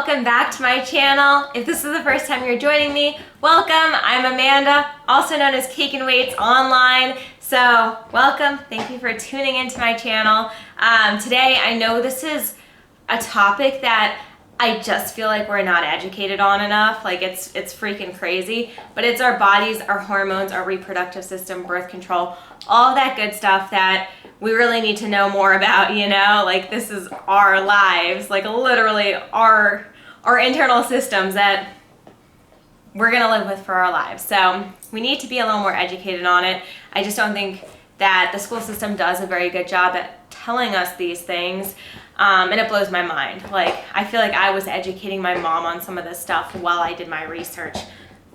welcome back to my channel. If this is the first time you're joining me, welcome. I'm Amanda, also known as Cake and Weights online. So welcome, thank you for tuning into my channel. Today I know this is a topic that I just feel like we're not educated on enough. Like it's freaking crazy, but it's our bodies, our hormones, our reproductive system, birth control, all that good stuff that we really need to know more about, you know? Like this is our lives, like literally our internal systems that we're gonna live with for our lives. So we need to be a little more educated on it. I just don't think that the school system does a very good job at telling us these things. And it blows my mind. Like, I feel like I was educating my mom on some of this stuff while I did my research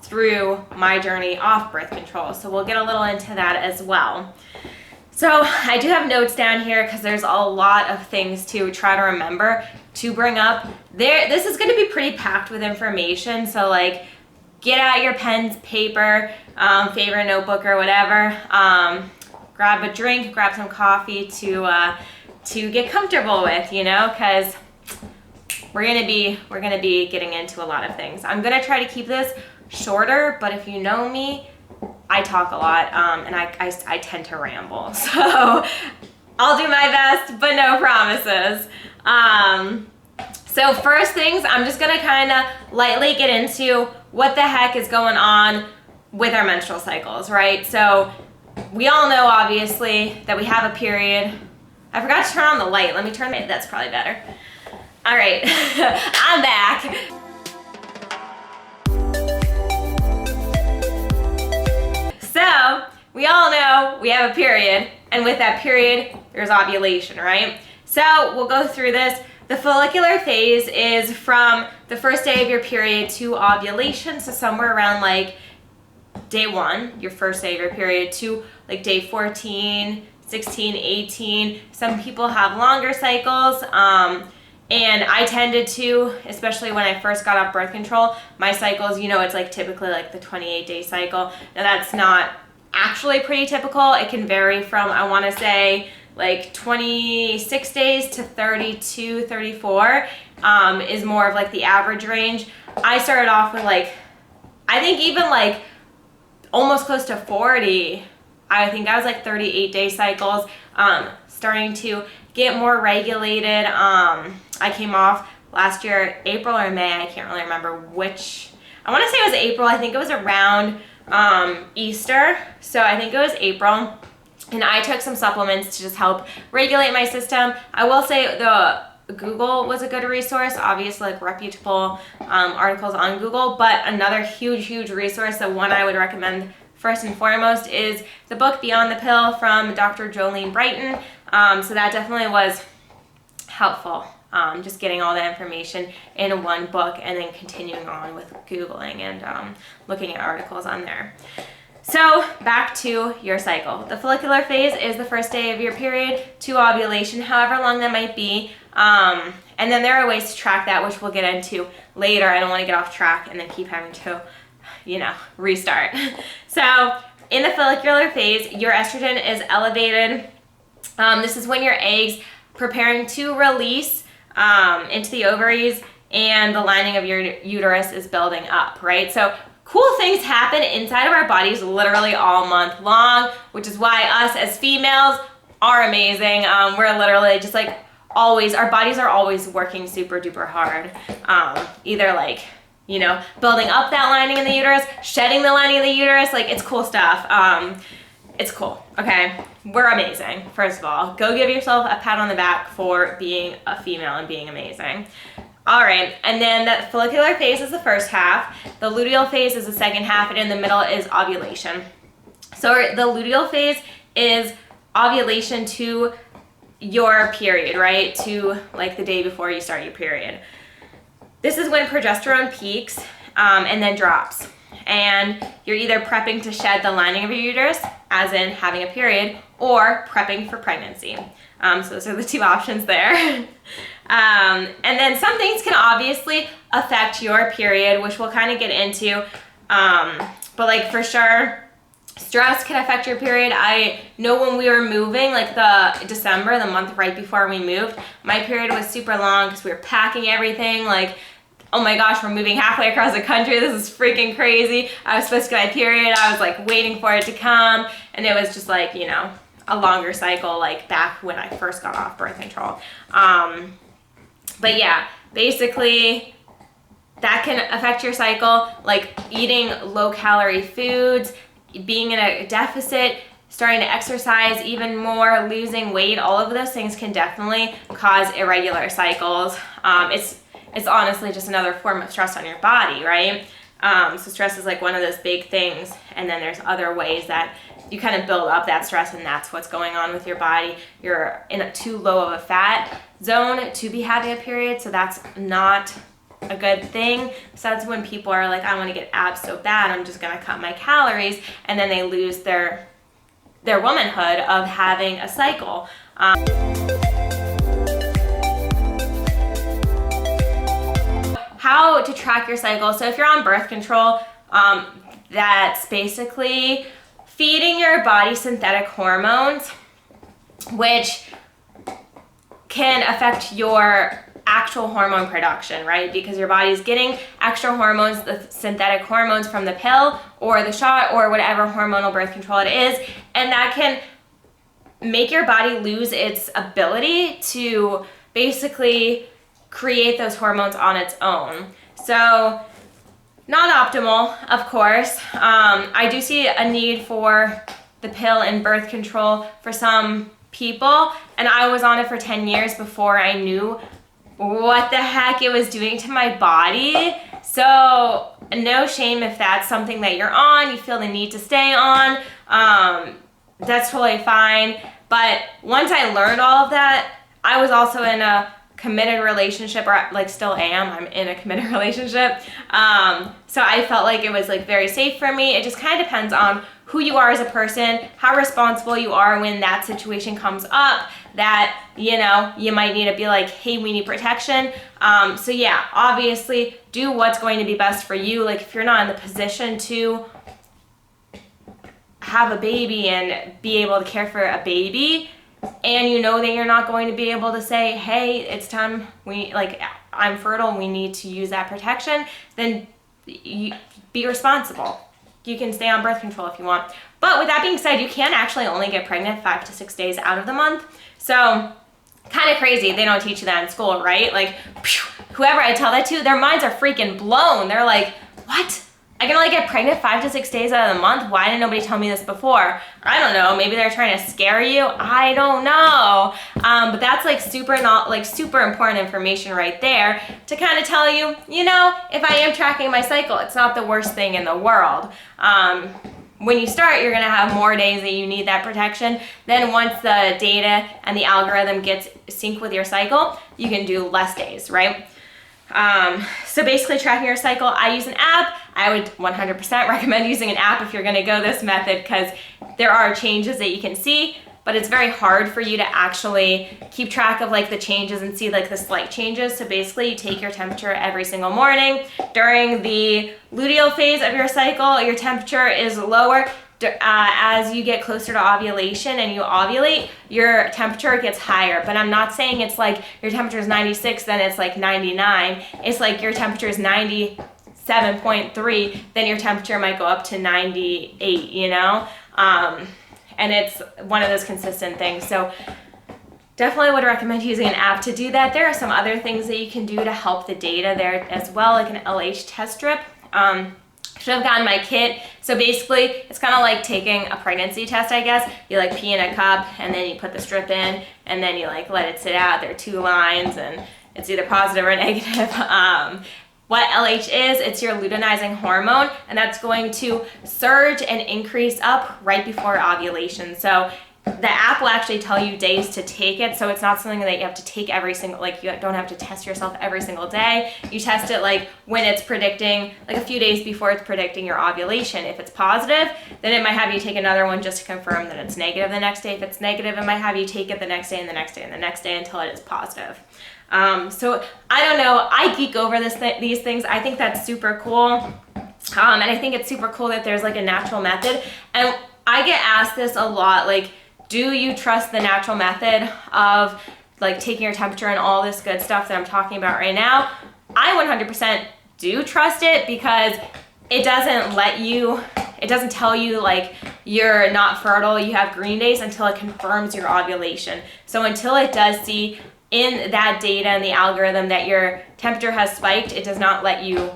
through my journey off birth control. So we'll get a little into that as well. So I do have notes down here because there's a lot of things to try to remember to bring up. This is going to be pretty packed with information. So like, get out your pens, paper, favorite notebook or whatever. Grab a drink, grab some coffee to get comfortable with, you know, because we're gonna be getting into a lot of things. I'm gonna try to keep this shorter, but if you know me, I talk a lot, and I tend to ramble. So I'll do my best, but no promises. So first things, I'm just gonna kind of lightly get into what the heck is going on with our menstrual cycles, right? So we all know, obviously, that we have a period. I forgot to turn on the light. Let me turn it. That's probably better. All right, I'm back. So we all know we have a period, and with that period, there's ovulation, right? So we'll go through this. The follicular phase is from the first day of your period to ovulation, so somewhere around like day 1, your first day of your period, to like day 14, 16, 18. Some people have longer cycles, and I tended to, especially when I first got off birth control, my cycles, you know, it's like typically like the 28-day cycle. Now that's not actually pretty typical. It can vary from, I want to say, like 26 days to 32, 34 is more of like the average range. I started off with like, I think even like almost close to 40. I think I was like 38-day cycles, starting to get more regulated. I came off last year, April or May, I can't really remember which. I want to say it was April. I think it was around Easter, so I think it was April. And I took some supplements to just help regulate my system. I will say the Google was a good resource, obviously like reputable articles on Google, but another huge resource, the one I would recommend first and foremost, is the book Beyond the Pill from Dr. Jolene Brighten. So that definitely was helpful, just getting all the information in one book and then continuing on with Googling and looking at articles on there. So back to your cycle. The follicular phase is the first day of your period to ovulation, however long that might be. And then there are ways to track that, which we'll get into later. I don't want to get off track and then keep having to, you know, restart. So in the follicular phase, your estrogen is elevated. This is when your eggs preparing to release into the ovaries and the lining of your uterus is building up, right? So cool things happen inside of our bodies literally all month long, which is why us as females are amazing. We're literally just like always, our bodies are always working super duper hard. Either like, you know, building up that lining in the uterus, shedding the lining in the uterus, like it's cool stuff. It's cool, okay? We're amazing, first of all. Go give yourself a pat on the back for being a female and being amazing. All right, and then the follicular phase is the first half, the luteal phase is the second half, and in the middle is ovulation. So the luteal phase is ovulation to your period, right? To like the day before you start your period. This is when progesterone peaks and then drops. And you're either prepping to shed the lining of your uterus, as in having a period, or prepping for pregnancy. So those are the two options there. And then some things can obviously affect your period, which we'll kind of get into. But like for sure, stress can affect your period. I know when we were moving, like the December, the month right before we moved, my period was super long because we were packing everything. Like oh my gosh, we're moving halfway across the country. This is freaking crazy. I was supposed to get my period. I was like waiting for it to come. And it was just like, you know, a longer cycle like back when I first got off birth control. But yeah, basically that can affect your cycle, like eating low calorie foods, being in a deficit, starting to exercise even more, losing weight, all of those things can definitely cause irregular cycles. It's honestly just another form of stress on your body, right? So stress is like one of those big things, and then there's other ways that you kind of build up that stress, and that's what's going on with your body. You're in a too low of a fat zone to be having a period, so that's not a good thing. So that's when people are like, I want to get abs so bad, I'm just going to cut my calories, and then they lose their womanhood of having a cycle. How to track your cycle. So if you're on birth control, that's basically feeding your body synthetic hormones, which can affect your actual hormone production, right? Because your body's getting extra hormones, the synthetic hormones from the pill or the shot or whatever hormonal birth control it is, and that can make your body lose its ability to basically create those hormones on its own. So not optimal, of course. I do see a need for the pill and birth control for some people, and I was on it for 10 years before I knew what the heck it was doing to my body. So no shame if that's something that you're on, you feel the need to stay on, that's totally fine. But once I learned all of that, I was also in a committed relationship, or like still am, I'm in a committed relationship. So I felt like it was like very safe for me. It just kind of depends on who you are as a person, how responsible you are when that situation comes up, that, you know, you might need to be like, hey, we need protection. So yeah, obviously do what's going to be best for you. Like if you're not in the position to have a baby and be able to care for a baby, and you know that you're not going to be able to say, hey, it's time, I'm fertile and we need to use that protection, then you be responsible. You can stay on birth control if you want. But with that being said, you can actually only get pregnant 5 to 6 days out of the month. So kind of crazy. They don't teach you that in school, right? Like, whoever I tell that to, their minds are freaking blown. They're like, what? I can only get pregnant 5 to 6 days out of the month? Why didn't nobody tell me this before? I don't know. Maybe they're trying to scare you. I don't know. But that's like super important information right there to kind of tell you, you know, if I am tracking my cycle, it's not the worst thing in the world. When you start, you're going to have more days that you need that protection. Then once the data and the algorithm gets synced with your cycle, you can do less days, right? So basically tracking your cycle, I use an app. I would 100% recommend using an app if you're going to go this method, because there are changes that you can see, but it's very hard for you to actually keep track of like the changes and see like the slight changes. So basically you take your temperature every single morning. During the luteal phase of your cycle, your temperature is lower. As you get closer to ovulation and you ovulate, your temperature gets higher. But I'm not saying it's like your temperature is 96, then it's like 99. It's like your temperature is 97.3, then your temperature might go up to 98, you know? And it's one of those consistent things. So definitely would recommend using an app to do that. There are some other things that you can do to help the data there as well, like an LH test strip. Should have gotten my kit. So basically, it's kind of like taking a pregnancy test, I guess. You like pee in a cup, and then you put the strip in, and then you like let it sit out. There are 2 lines, and it's either positive or negative. What LH is, it's your luteinizing hormone, and that's going to surge and increase up right before ovulation. So the app will actually tell you days to take it, so it's not something that you have to take every single, like you don't have to test yourself every single day. You test it like when it's predicting, like a few days before it's predicting your ovulation. If it's positive, then it might have you take another one just to confirm that it's negative the next day. If it's negative, it might have you take it the next day and the next day and the next day until it is positive. So I don't know, I geek over these things. I think that's super cool. And I think it's super cool that there's like a natural method. And I get asked this a lot, like, do you trust the natural method of like taking your temperature and all this good stuff that I'm talking about right now? I 100% do trust it because it doesn't tell you like you're not fertile, you have green days until it confirms your ovulation. So until it does see in that data and the algorithm that your temperature has spiked, it does not let you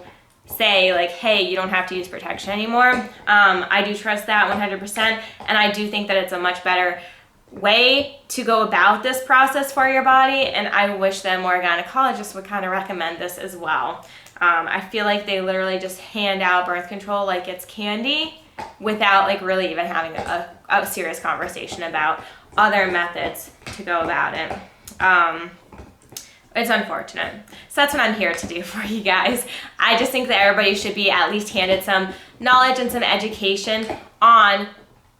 say like, hey, you don't have to use protection anymore. I do trust that 100%, and I do think that it's a much better way to go about this process for your body, and I wish that more gynecologists would kind of recommend this as well. I feel like they literally just hand out birth control like it's candy without like really even having a serious conversation about other methods to go about it. It's unfortunate. So that's what I'm here to do for you guys. I just think that everybody should be at least handed some knowledge and some education on,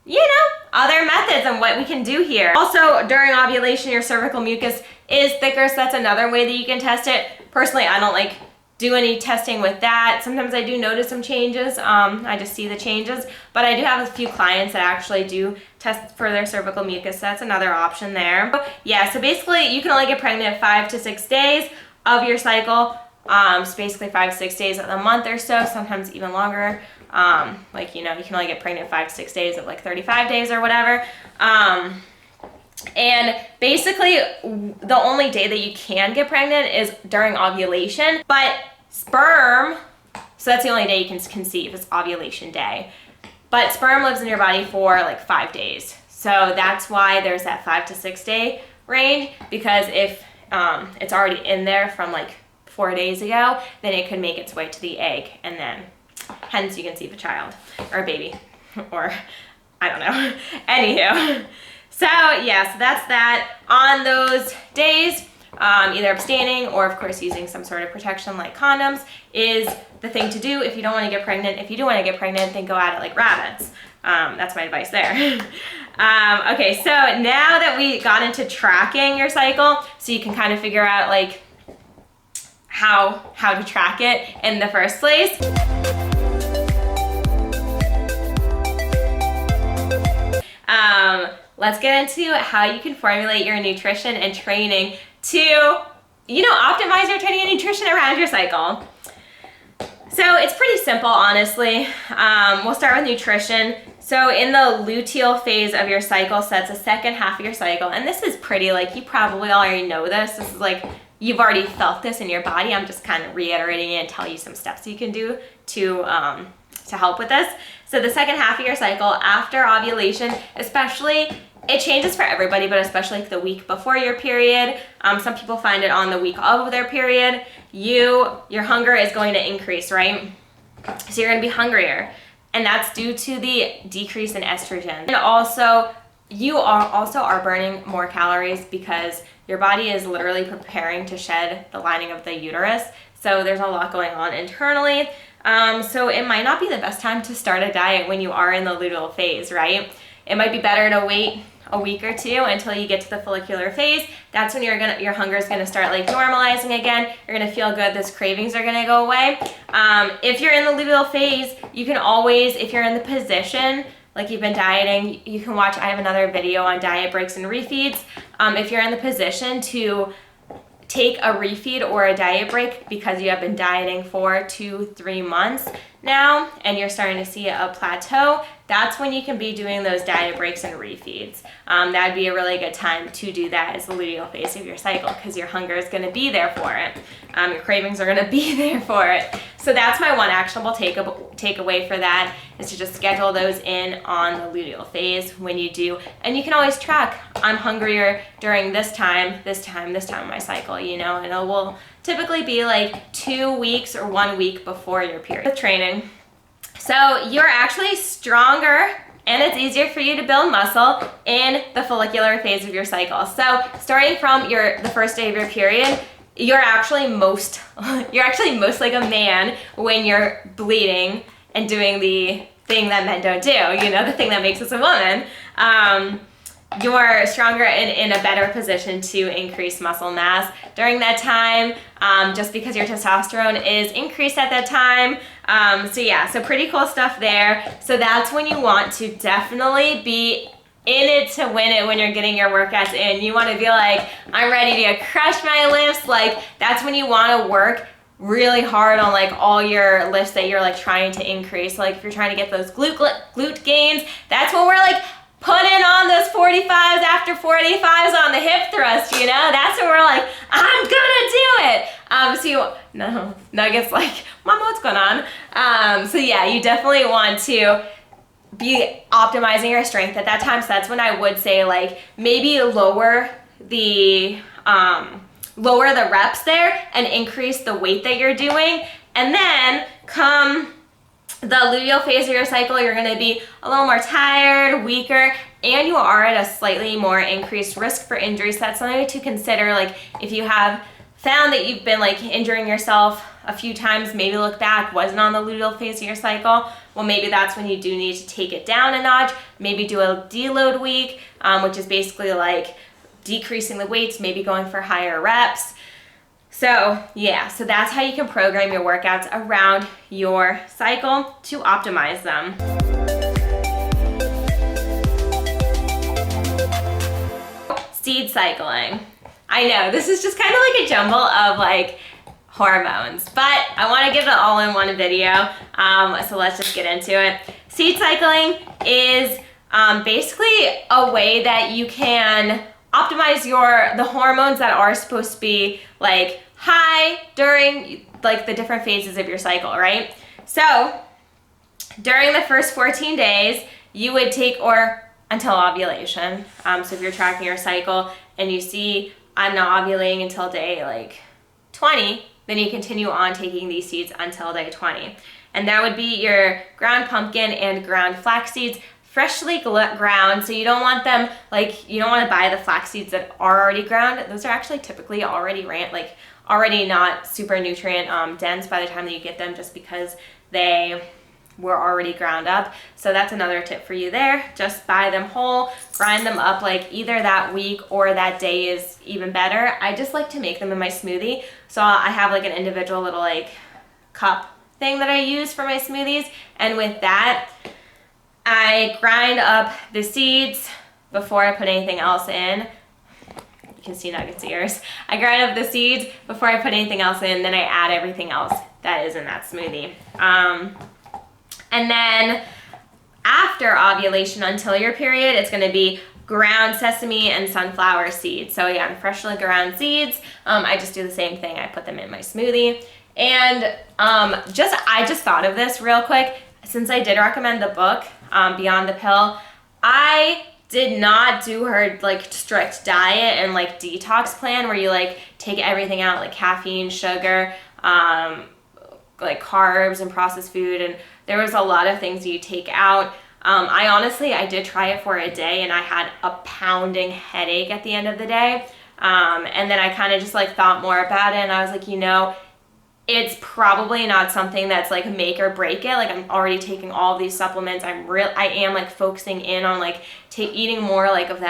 you know, other methods and what we can do here. Also, during ovulation, your cervical mucus is thicker, so that's another way that you can test it. Personally, I don't like do any testing with that. Sometimes I do notice some changes. I just see the changes, but I do have a few clients that actually do test for their cervical mucus. So that's another option there. Yeah, so basically you can only get pregnant 5 to 6 days of your cycle. So basically 5 to 6 days of the month or so, sometimes even longer. Like, you know, you can only get pregnant 5 to 6 days of like 35 days or whatever. And basically the only day that you can get pregnant is during ovulation, but sperm, so that's the only day you can conceive, is ovulation day. But sperm lives in your body for like 5 days. So that's why there's that 5 to 6 day range, because if it's already in there from like 4 days ago, then it could make its way to the egg, and then hence you conceive a child or a baby, or I don't know. Anywho. So yeah, so that's that. On those days, either abstaining or of course using some sort of protection like condoms is the thing to do if you don't want to get pregnant. If you do want to get pregnant, then go at it like rabbits. That's my advice there. Okay, so now that we got into tracking your cycle, so you can kind of figure out like how to track it in the first place. Let's get into how you can formulate your nutrition and training to, you know, optimize your training and nutrition around your cycle. So it's pretty simple, honestly. We'll start with nutrition. So in the luteal phase of your cycle, so that's the second half of your cycle, and this is pretty, like, you probably already know this. This is like, you've already felt this in your body. I'm just kind of reiterating it and tell you some steps you can do to help with this. So the second half of your cycle after ovulation, especially, it changes for everybody, but especially like the week before your period. Some people find it on the week of their period. Your hunger is going to increase, right? So you're going to be hungrier, and that's due to the decrease in estrogen. And also, you are burning more calories because your body is literally preparing to shed the lining of the uterus. So there's a lot going on internally. So it might not be the best time to start a diet when you are in the luteal phase, right? It might be better to wait a week or two until you get to the follicular phase. That's when your hunger is gonna start like normalizing again. You're gonna feel good, those cravings are gonna go away. If you're in the luteal phase, you can always, if you're in the position, like you've been dieting, you can watch, I have another video on diet breaks and refeeds. If you're in the position to take a refeed or a diet break because you have been dieting for 2-3 months now and you're starting to see a plateau, that's when you can be doing those diet breaks and refeeds. That'd be a really good time to do that as the luteal phase of your cycle, because your hunger is going to be there for it. Your cravings are going to be there for it. So that's my one actionable takeaway for that, is to just schedule those in on the luteal phase when you do. And you can always track, I'm hungrier during this time of my cycle, you know, and it will typically be like 2 weeks or 1 week before your period. With training, so you're actually stronger and it's easier for you to build muscle in the follicular phase of your cycle. So starting from the first day of your period, you're actually most like a man when you're bleeding and doing the thing that men don't do, you know, the thing that makes us a woman. You're stronger and in a better position to increase muscle mass during that time, just because your testosterone is increased at that time. So yeah, so pretty cool stuff there. So that's when you want to definitely be in it to win it when you're getting your workouts in. You want to be like, I'm ready to crush my lifts. Like, that's when you want to work really hard on like all your lifts that you're like trying to increase. So, like if you're trying to get those glute gains, that's when we're like putting on those 45s after 45s on the hip thrust, you know? That's when we're like, I'm gonna do it. No, Nugget's like, Mama, what's going on? So yeah, you definitely want to be optimizing your strength at that time. So that's when I would say like maybe lower the reps there and increase the weight that you're doing. And then come the luteal phase of your cycle, you're going to be a little more tired, weaker, and you are at a slightly more increased risk for injury. So that's something to consider. Like if you have found that you've been like injuring yourself a few times, maybe look back, wasn't on the luteal phase of your cycle, well maybe that's when you do need to take it down a notch. Maybe do a deload week, which is basically like decreasing the weights, maybe going for higher reps. So yeah, so that's how you can program your workouts around your cycle to optimize them. Seed cycling. I know, this is just kind of like a jumble of like hormones, but I want to give it all in one video, so let's just get into it. Seed cycling is basically a way that you can optimize the hormones that are supposed to be like high during like the different phases of your cycle, right? So during the first 14 days, you would take, or until ovulation. So if you're tracking your cycle and you see I'm not ovulating until day like 20, then you continue on taking these seeds until day 20. And that would be your ground pumpkin and ground flax seeds, freshly ground. So you don't want them, like, you don't want to buy the flax seeds that are already ground. Those are actually typically already already not super nutrient dense by the time that you get them, just because they were already ground up. So that's another tip for you there. Just buy them whole, grind them up like either that week or that day is even better. I just like to make them in my smoothie. So I have like an individual little like cup thing that I use for my smoothies. And with that, I grind up the seeds before I put anything else in. You can see Nugget's ears. I grind up the seeds before I put anything else in, then I add everything else that is in that smoothie. And then after ovulation until your period, it's going to be ground sesame and sunflower seeds. So again, freshly ground seeds. I just do the same thing. I put them in my smoothie. And I just thought of this real quick. Since I did recommend the book, Beyond the Pill, I did not do her like strict diet and like detox plan where you like take everything out, like caffeine, sugar, like carbs and processed food, and there was a lot of things you take out. I did try it for a day and I had a pounding headache at the end of the day. And then I kind of just like thought more about it and I was like, it's probably not something that's like make or break it. Like I'm already taking all of these supplements. I am like focusing in on like eating more like of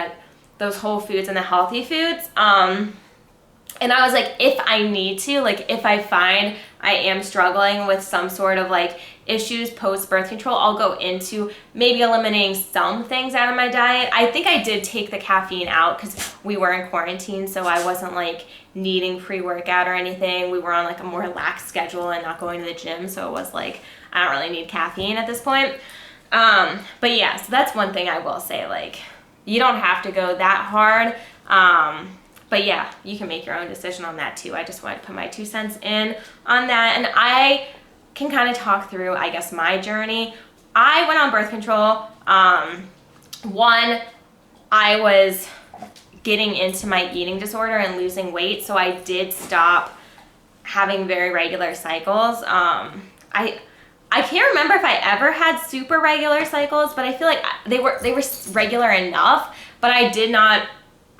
those whole foods and the healthy foods. And I was like, if I need to, like if I find I am struggling with some sort of like issues post birth control, I'll go into maybe eliminating some things out of my diet. I think I did take the caffeine out because we were in quarantine, so I wasn't like needing pre-workout or anything. We were on like a more lax schedule and not going to the gym, so it was like I don't really need caffeine at this point. But yeah, so that's one thing I will say, like you don't have to go that hard. But yeah, you can make your own decision on that too. I just wanted to put my 2 cents in on that. And I can kind of talk through, I guess, my journey. I went on birth control. One, I was getting into my eating disorder and losing weight. So I did stop having very regular cycles. I can't remember if I ever had super regular cycles, but I feel like they were regular enough, but I did not.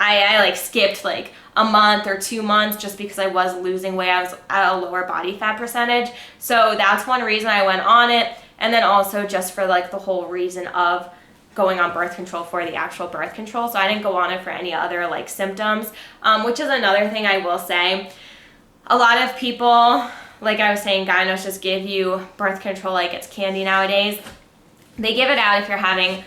I like skipped like a month or 2 months just because I was losing weight. I was at a lower body fat percentage. So that's one reason I went on it. And then also just for like the whole reason of going on birth control for the actual birth control. So I didn't go on it for any other like symptoms, which is another thing I will say. A lot of people, like I was saying, gynos just give you birth control like it's candy nowadays. They give it out if you're having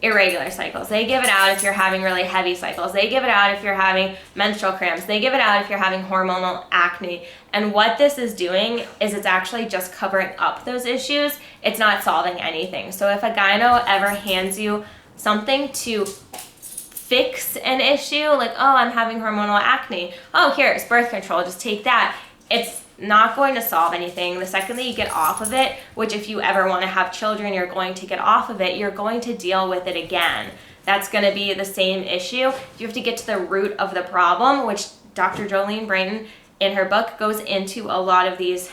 irregular cycles. They give it out if you're having really heavy cycles. They give it out if you're having menstrual cramps. They give it out if you're having hormonal acne. And what this is doing is it's actually just covering up those issues. It's not solving anything. So if a gyno ever hands you something to fix an issue, like, oh, I'm having hormonal acne. Oh, here's birth control. Just take that. It's not going to solve anything. The second that you get off of it, which if you ever want to have children, you're going to get off of it, you're going to deal with it again. That's going to be the same issue. You have to get to the root of the problem, which Dr. Jolene Brayton in her book goes into a lot of these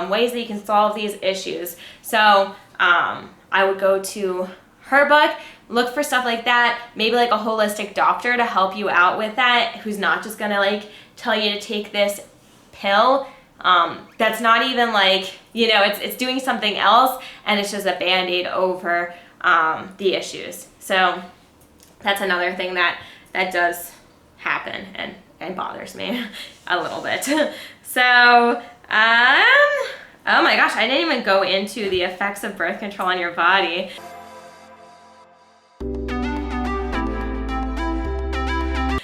ways that you can solve these issues. So I would go to her book, look for stuff like that, maybe like a holistic doctor to help you out with that, who's not just going to like tell you to take this pill. That's not even like, you know, it's doing something else, and it's just a band-aid over the issues. So that's another thing that does happen and bothers me a little bit. So, oh my gosh, I didn't even go into the effects of birth control on your body.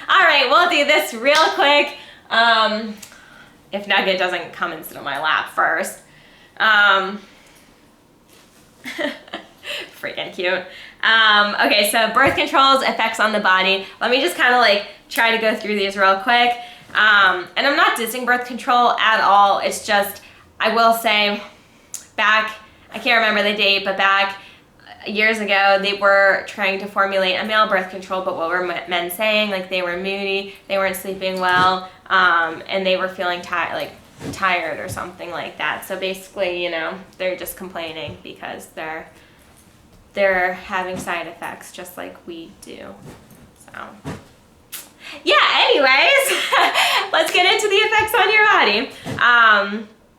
All right, we'll do this real quick. If Nugget doesn't come and sit on my lap first. Freaking cute. Okay, so birth control's effects on the body. Let me just kind of like try to go through these real quick. And I'm not dissing birth control at all. It's just, I will say, back, I can't remember the date, but back years ago, they were trying to formulate a male birth control, but what were men saying? Like, they were moody, they weren't sleeping well, and they were feeling tired or something like that. So basically, you know, they're just complaining because they're having side effects just like we do. So yeah, anyways, let's get into the effects on your body.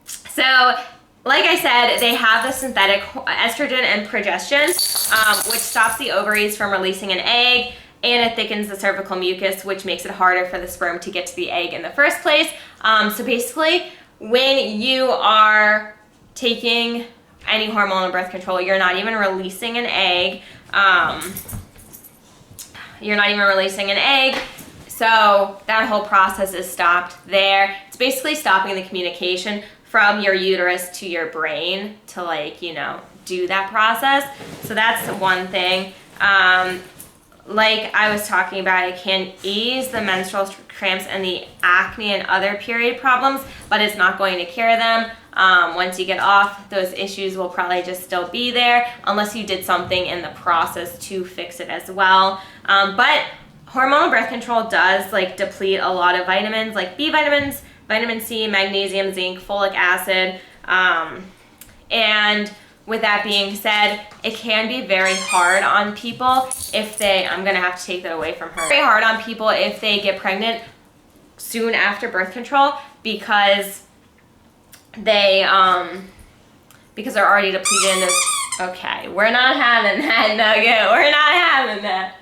So like I said, they have the synthetic estrogen and progestin, which stops the ovaries from releasing an egg, and it thickens the cervical mucus, which makes it harder for the sperm to get to the egg in the first place. So basically, when you are taking any hormonal birth control, you're not even releasing an egg. So that whole process is stopped there. It's basically stopping the communication from your uterus to your brain to, like, you know, do that process. So that's one thing. Like I was talking about, it can ease the menstrual cramps and the acne and other period problems, but it's not going to cure them. Once you get off, those issues will probably just still be there unless you did something in the process to fix it as well. But hormonal birth control does like deplete a lot of vitamins, like B vitamins, vitamin C, magnesium, zinc, folic acid, and with that being said, it can be very hard on people if they, I'm gonna have to take that away from her, very hard on people if they get pregnant soon after birth control because they're already depleted in this. Okay, we're not having that, Nugget, we're not having that.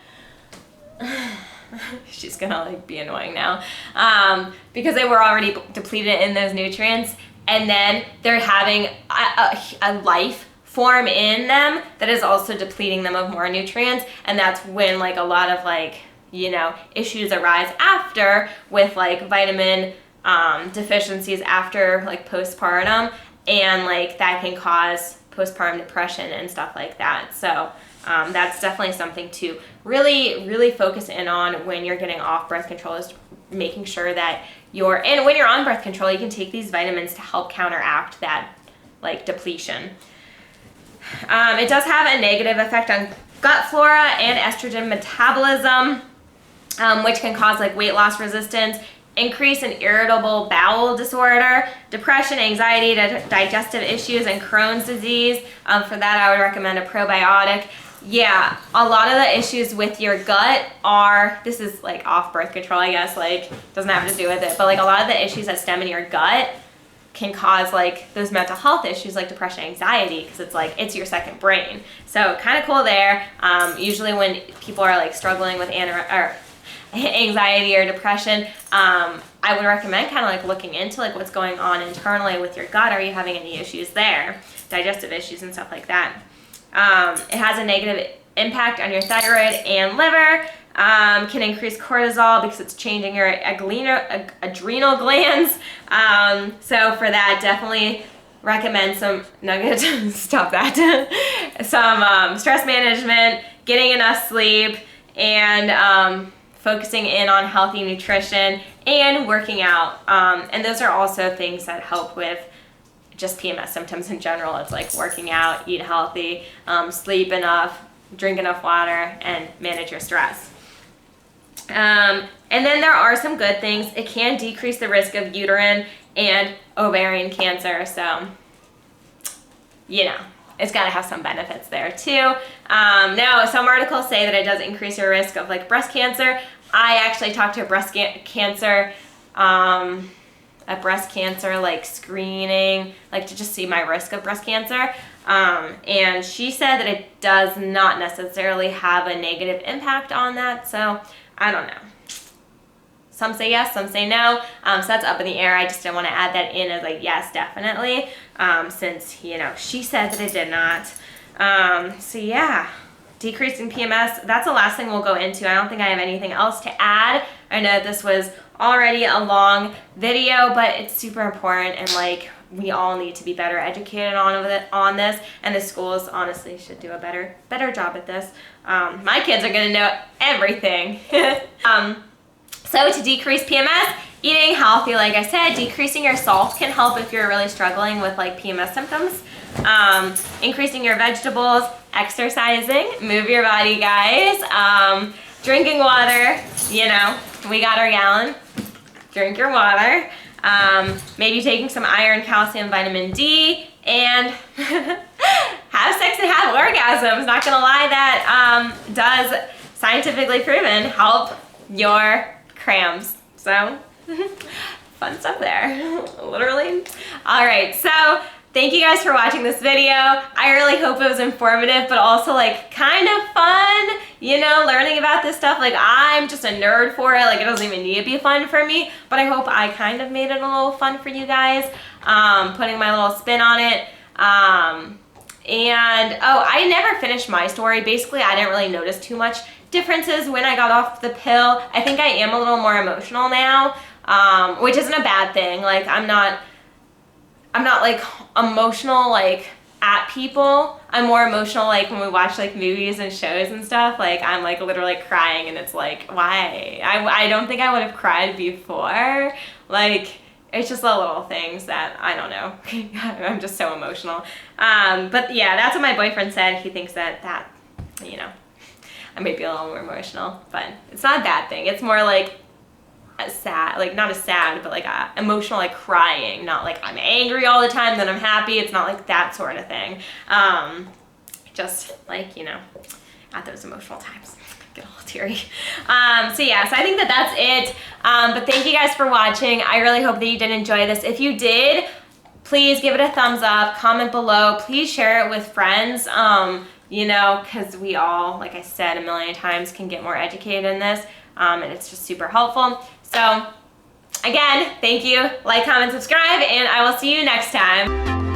She's gonna like be annoying now, because they were already depleted in those nutrients, and then they're having a life form in them that is also depleting them of more nutrients, and that's when like a lot of like, you know, issues arise after with like vitamin deficiencies after like postpartum, and like that can cause postpartum depression and stuff like that. So that's definitely something to really focus in on when you're getting off birth control, is making sure that and when you're on birth control, you can take these vitamins to help counteract that like depletion. It does have a negative effect on gut flora and estrogen metabolism, which can cause like weight loss resistance, increase in irritable bowel disorder, depression, anxiety, digestive issues, and Crohn's disease. For that, I would recommend a probiotic. Yeah, a lot of the issues with your gut are, this is like off birth control, I guess, like doesn't have to do with it, but like a lot of the issues that stem in your gut can cause like those mental health issues like depression, anxiety, because it's like, it's your second brain. So kind of cool there. Usually when people are like struggling with anxiety or depression, I would recommend kind of like looking into like what's going on internally with your gut. Are you having any issues there? Digestive issues and stuff like that. It has a negative impact on your thyroid and liver. Can increase cortisol because it's changing your adrenal glands. So for that, definitely recommend some nuggets. Stop that. Some stress management, getting enough sleep, and focusing in on healthy nutrition and working out. And those are also things that help with just PMS symptoms in general. It's like working out, eat healthy, sleep enough, drink enough water, and manage your stress. And then there are some good things. It can decrease the risk of uterine and ovarian cancer. So, you know, it's got to have some benefits there too. Now, some articles say that it does increase your risk of like breast cancer. I actually talked to a breast cancer like screening, like to just see my risk of breast cancer. And she said that it does not necessarily have a negative impact on that. So I don't know. Some say yes, some say no. So that's up in the air. I just didn't want to add that in as like, yes, definitely. Since, you know, she said that it did not. So yeah, decreasing PMS, that's the last thing we'll go into. I don't think I have anything else to add. I know this was already a long video, but it's super important, and like we all need to be better educated on this, and the schools honestly should do a better job at this. My kids are gonna know everything. So to decrease PMS, eating healthy, like I said, decreasing your salt can help if you're really struggling with like PMS symptoms. Increasing your vegetables, exercising, move your body, guys. Drinking water, you know, we got our gallon. Drink your water. Maybe taking some iron, calcium, vitamin D, and have sex and have orgasms. Not gonna lie, that does scientifically proven help your cramps. So fun stuff there, literally. All right, so thank you guys for watching this video. I really hope it was informative, but also like kind of fun, you know, learning about this stuff. Like I'm just a nerd for it. Like it doesn't even need to be fun for me, but I hope I kind of made it a little fun for you guys, putting my little spin on it. And oh, I never finished my story. Basically, I didn't really notice too much differences when I got off the pill. I think I am a little more emotional now, which isn't a bad thing. Like I'm not like emotional like at people. I'm more emotional like when we watch like movies and shows and stuff. Like I'm like literally crying, and it's like, why? I don't think I would have cried before. Like it's just the little things that I don't know. I'm just so emotional. But yeah, that's what my boyfriend said. He thinks that you know, I may be a little more emotional, but it's not a bad thing. It's more like sad, like not as sad, but like emotional, like crying, not like I'm angry all the time, then I'm happy. It's not like that sort of thing. Just like, you know, at those emotional times, get a little teary. So yeah, so I think that that's it. But thank you guys for watching. I really hope that you did enjoy this. If you did, please give it a thumbs up, comment below, please share it with friends. You know, because we all, like I said a million times, can get more educated in this, and it's just super helpful. So again, thank you, like, comment, subscribe, and I will see you next time.